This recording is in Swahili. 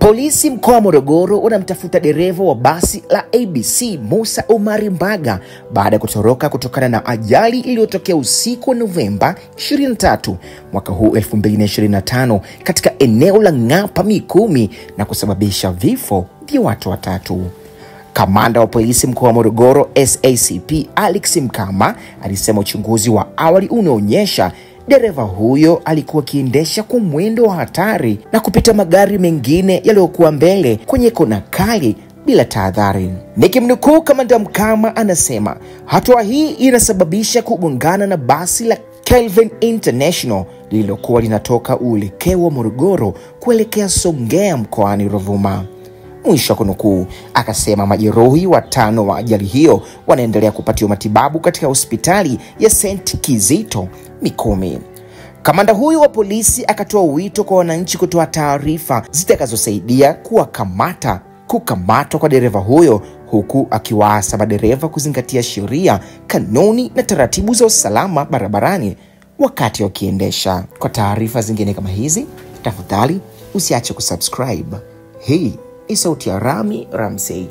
Polisi mkoa wa Morogoro wanamtafuta dereva wa basi la ABC Musa Omari Mbaga baada ya kutoroka kutokana na ajali iliyotokea usiku wa Novemba 23 mwaka huu 2025 katika eneo la Ng'apa Mikumi na kusababisha vifo vya watu watatu. Kamanda wa polisi mkoa wa Morogoro SACP Alex Mkama alisema uchunguzi wa awali unaonyesha dereva huyo alikuwa akiendesha kwa mwendo wa hatari na kupita magari mengine yaliyokuwa mbele kwenye kona kali bila tahadhari. Nikimnukuu Kamanda Mkama anasema hatua hii inasababisha kugongana na basi la Kelvin International lililokuwa linatoka uelekeo wa Morogoro kuelekea Songea mkoani Ruvuma. Mwisho wa kunukuu. Akasema majeruhi watano wa ajali hiyo wanaendelea kupatiwa matibabu katika hospitali ya St. Kizito Mikumi. Kamanda huyu wa polisi akatoa wito kwa wananchi kutoa taarifa zitakazosaidia kukamatwa kwa dereva huyo, huku akiwaasa madereva kuzingatia sheria, kanuni na taratibu za usalama barabarani wakati wakiendesha. Kwa taarifa zingine kama hizi, tafadhali usiache kusubscribe. Hii ni sauti ya Rami Ramsey.